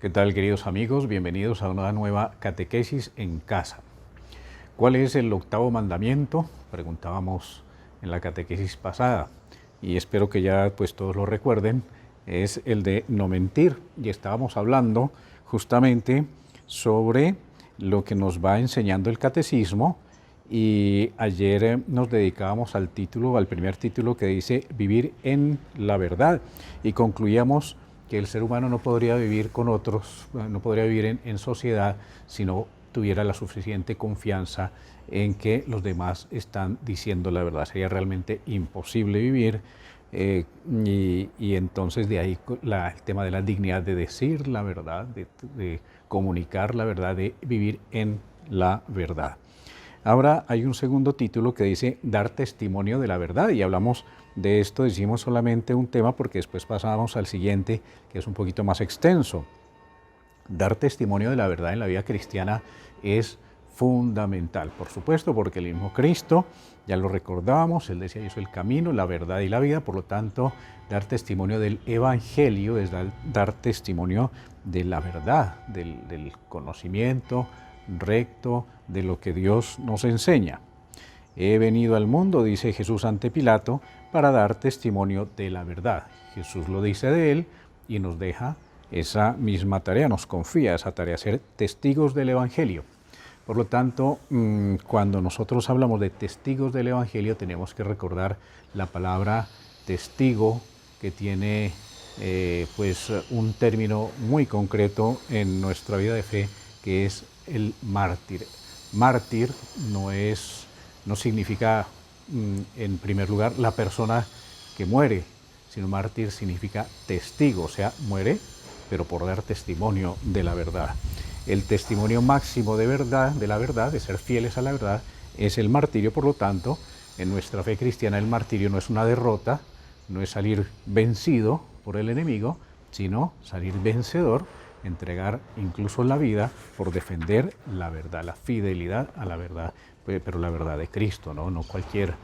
¿Qué tal, queridos amigos? Bienvenidos a una nueva catequesis en casa. ¿Cuál es el octavo mandamiento? Preguntábamos en la catequesis pasada y espero que ya pues todos lo recuerden. Es el de no mentir y estábamos hablando justamente sobre lo que nos va enseñando el catecismo y ayer nos dedicábamos al primer título que dice vivir en la verdad y concluíamos que el ser humano no podría vivir con otros, no podría vivir en sociedad si no tuviera la suficiente confianza en que los demás están diciendo la verdad. Sería realmente imposible vivir y entonces de ahí el tema de la dignidad de decir la verdad, de comunicar la verdad, de vivir en la verdad. Ahora hay un segundo título que dice dar testimonio de la verdad y hablamos de esto, decimos solamente un tema porque después pasamos al siguiente que es un poquito más extenso. Dar testimonio de la verdad en la vida cristiana es fundamental, por supuesto, porque el mismo Cristo, ya lo recordábamos, Él decía, yo soy el camino, la verdad y la vida, por lo tanto, dar testimonio del Evangelio es dar testimonio de la verdad, del conocimiento recto de lo que Dios nos enseña. He venido al mundo, dice Jesús ante Pilato, para dar testimonio de la verdad. Jesús lo dice de Él y nos deja esa misma tarea, nos confía esa tarea, ser testigos del Evangelio. Por lo tanto, cuando nosotros hablamos de testigos del Evangelio, tenemos que recordar la palabra testigo, que tiene pues un término muy concreto en nuestra vida de fe, que es el mártir. Mártir no significa, en primer lugar, la persona que muere, sino mártir significa testigo, o sea, muere, pero por dar testimonio de la verdad. El testimonio máximo de la verdad, de ser fieles a la verdad, es el martirio. Por lo tanto, en nuestra fe cristiana el martirio no es una derrota, no es salir vencido por el enemigo, sino salir vencedor, entregar incluso la vida por defender la verdad, la fidelidad a la verdad, pero la verdad de Cristo, no cualquier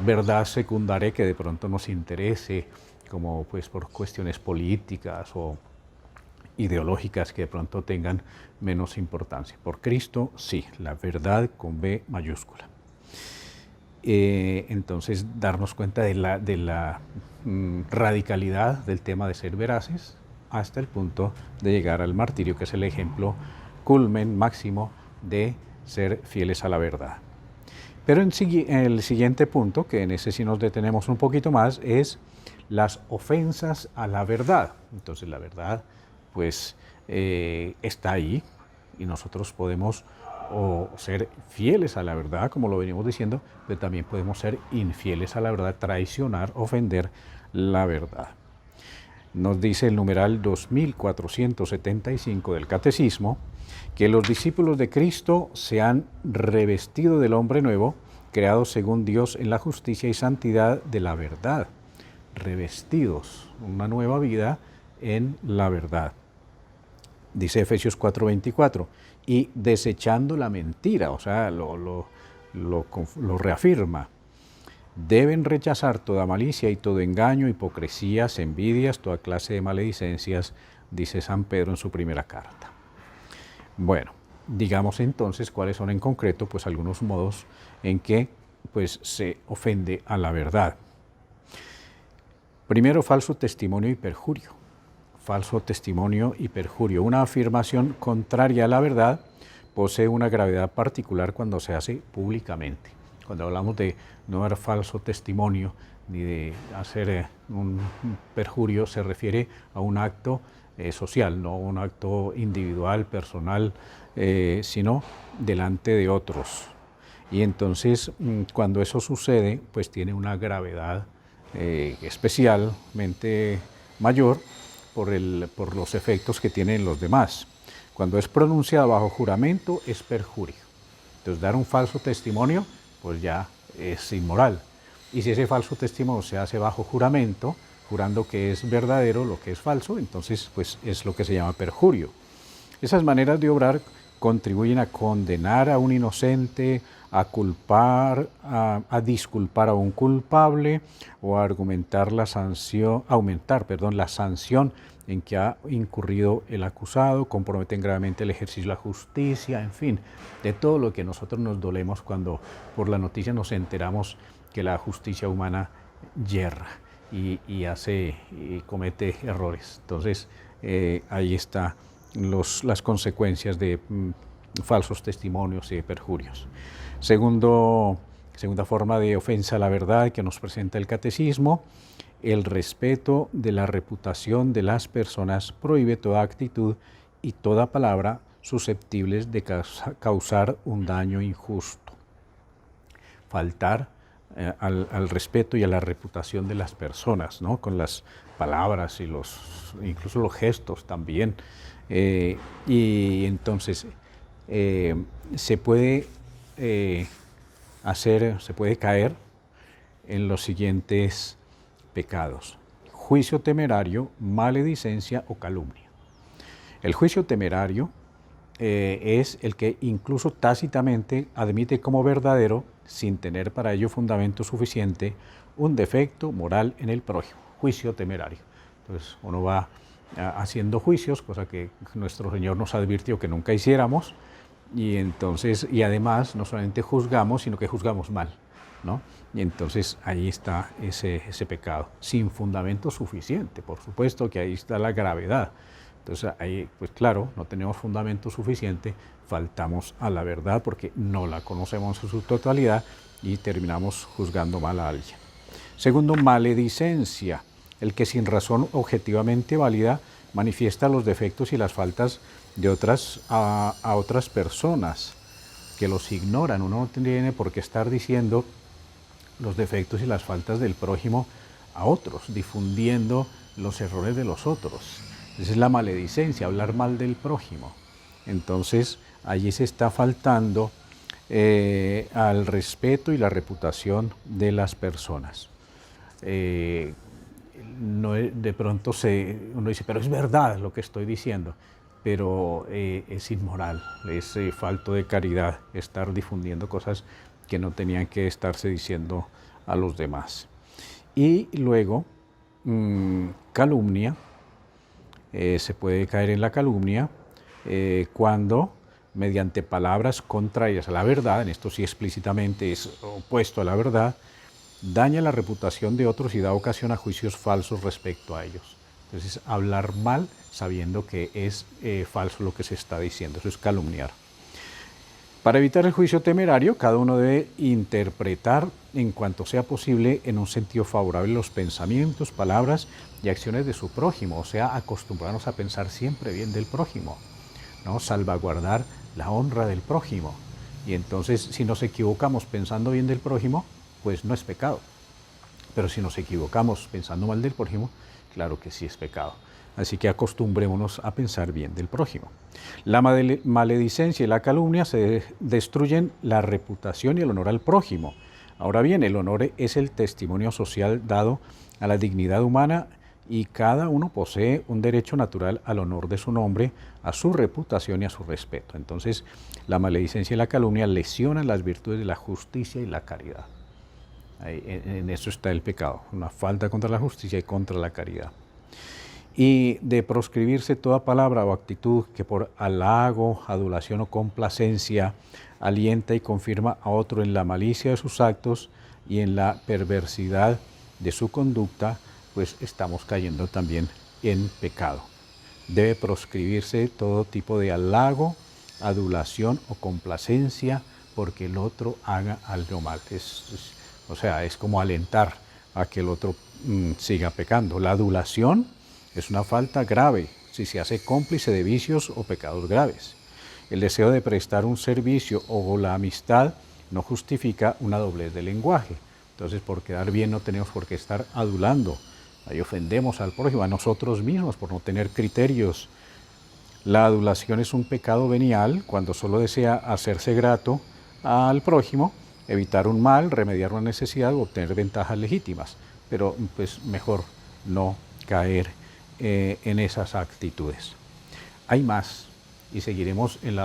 verdad secundaria que de pronto nos interese, como pues por cuestiones políticas o ideológicas que de pronto tengan menos importancia. Por Cristo, sí, la verdad con B mayúscula. Entonces, darnos cuenta de la radicalidad del tema de ser veraces hasta el punto de llegar al martirio, que es el ejemplo culmen máximo de ser fieles a la verdad. Pero en el siguiente punto, que en ese sí nos detenemos un poquito más, es las ofensas a la verdad. Entonces la verdad pues está ahí y nosotros podemos o ser fieles a la verdad, como lo venimos diciendo, pero también podemos ser infieles a la verdad, traicionar, ofender la verdad. Nos dice el numeral 2475 del Catecismo que los discípulos de Cristo se han revestido del hombre nuevo, creado según Dios en la justicia y santidad de la verdad. Revestidos, una nueva vida en la verdad. Dice Efesios 4:24, y desechando la mentira, o sea, lo reafirma. Deben rechazar toda malicia y todo engaño, hipocresías, envidias, toda clase de maledicencias, dice San Pedro en su primera carta. Bueno, digamos entonces cuáles son en concreto pues algunos modos en que pues se ofende a la verdad. Primero, falso testimonio y perjurio. Falso testimonio y perjurio. Una afirmación contraria a la verdad posee una gravedad particular cuando se hace públicamente. Cuando hablamos de no dar falso testimonio ni de hacer un perjurio, se refiere a un acto social, no un acto individual, personal, sino delante de otros. Y entonces, cuando eso sucede, pues tiene una gravedad especialmente mayor por los efectos que tienen los demás. Cuando es pronunciado bajo juramento, es perjurio. Entonces, dar un falso testimonio, pues ya es inmoral. Y si ese falso testimonio se hace bajo juramento, jurando que es verdadero lo que es falso, entonces pues es lo que se llama perjurio. Esas maneras de obrar contribuyen a condenar a un inocente, a culpar, a disculpar a un culpable o a aumentar la sanción en que ha incurrido el acusado, comprometen gravemente el ejercicio de la justicia, en fin, de todo lo que nosotros nos dolemos cuando por la noticia nos enteramos que la justicia humana yerra y comete errores. Entonces, ahí están las consecuencias de falsos testimonios y de perjurios. Segunda forma de ofensa a la verdad que nos presenta el catecismo: el respeto de la reputación de las personas prohíbe toda actitud y toda palabra susceptibles de causar un daño injusto. Faltar al respeto y a la reputación de las personas, ¿no? Con las palabras y incluso los gestos también. Y entonces se puede caer en los siguientes pecados: juicio temerario, maledicencia o calumnia. El juicio temerario es el que incluso tácitamente admite como verdadero, sin tener para ello fundamento suficiente, un defecto moral en el prójimo. Juicio temerario. Entonces uno va haciendo juicios, cosa que nuestro Señor nos advirtió que nunca hiciéramos, y además no solamente juzgamos, sino que juzgamos mal, ¿no? Y entonces ahí está ese pecado, sin fundamento suficiente. Por supuesto que ahí está la gravedad. Entonces ahí, pues claro, no tenemos fundamento suficiente, faltamos a la verdad porque no la conocemos en su totalidad y terminamos juzgando mal a alguien. Segundo, maledicencia: el que sin razón objetivamente válida manifiesta los defectos y las faltas de a otras personas, que los ignoran. Uno no tiene por qué estar diciendo los defectos y las faltas del prójimo a otros, difundiendo los errores de los otros. Esa es la maledicencia, hablar mal del prójimo. Entonces, allí se está faltando al respeto y la reputación de las personas. No, de pronto uno dice, pero es verdad lo que estoy diciendo, pero es inmoral, es falto de caridad estar difundiendo cosas que no tenían que estarse diciendo a los demás. Y luego, calumnia. Se puede caer en la calumnia cuando, mediante palabras contrarias a la verdad, en esto sí explícitamente es opuesto a la verdad, daña la reputación de otros y da ocasión a juicios falsos respecto a ellos. Entonces, hablar mal sabiendo que es falso lo que se está diciendo, eso es calumniar. Para evitar el juicio temerario, cada uno debe interpretar en cuanto sea posible en un sentido favorable los pensamientos, palabras y acciones de su prójimo, o sea, acostumbrarnos a pensar siempre bien del prójimo, ¿no? Salvaguardar la honra del prójimo. Y entonces, si nos equivocamos pensando bien del prójimo, pues no es pecado. Pero si nos equivocamos pensando mal del prójimo, claro que sí es pecado. Así que acostumbrémonos a pensar bien del prójimo. La maledicencia y la calumnia se destruyen la reputación y el honor al prójimo. Ahora bien, el honor es el testimonio social dado a la dignidad humana y cada uno posee un derecho natural al honor de su nombre, a su reputación y a su respeto. Entonces, la maledicencia y la calumnia lesionan las virtudes de la justicia y la caridad. En eso está el pecado, una falta contra la justicia y contra la caridad. Y de proscribirse toda palabra o actitud que por halago, adulación o complacencia alienta y confirma a otro en la malicia de sus actos y en la perversidad de su conducta, pues estamos cayendo también en pecado. Debe proscribirse todo tipo de halago, adulación o complacencia porque el otro haga algo mal. O sea, es como alentar a que el otro siga pecando. La adulación es una falta grave si se hace cómplice de vicios o pecados graves. El deseo de prestar un servicio o la amistad no justifica una doblez de lenguaje. Entonces, por quedar bien no tenemos por qué estar adulando. Ahí ofendemos al prójimo, a nosotros mismos, por no tener criterios. La adulación es un pecado venial cuando solo desea hacerse grato al prójimo, evitar un mal, remediar una necesidad o obtener ventajas legítimas. Pero pues mejor no caer en esas actitudes. Hay más y seguiremos en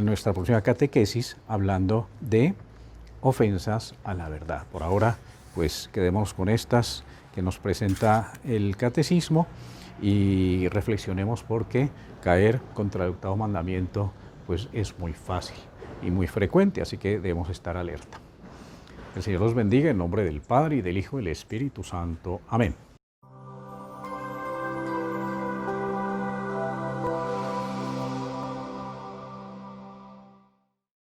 nuestra próxima catequesis hablando de ofensas a la verdad. Por ahora pues quedémonos con estas que nos presenta el catecismo y reflexionemos porque caer contra el octavo mandamiento pues es muy fácil y muy frecuente, así que debemos estar alerta. El Señor los bendiga en nombre del Padre, y del Hijo, y del Espíritu Santo. Amén.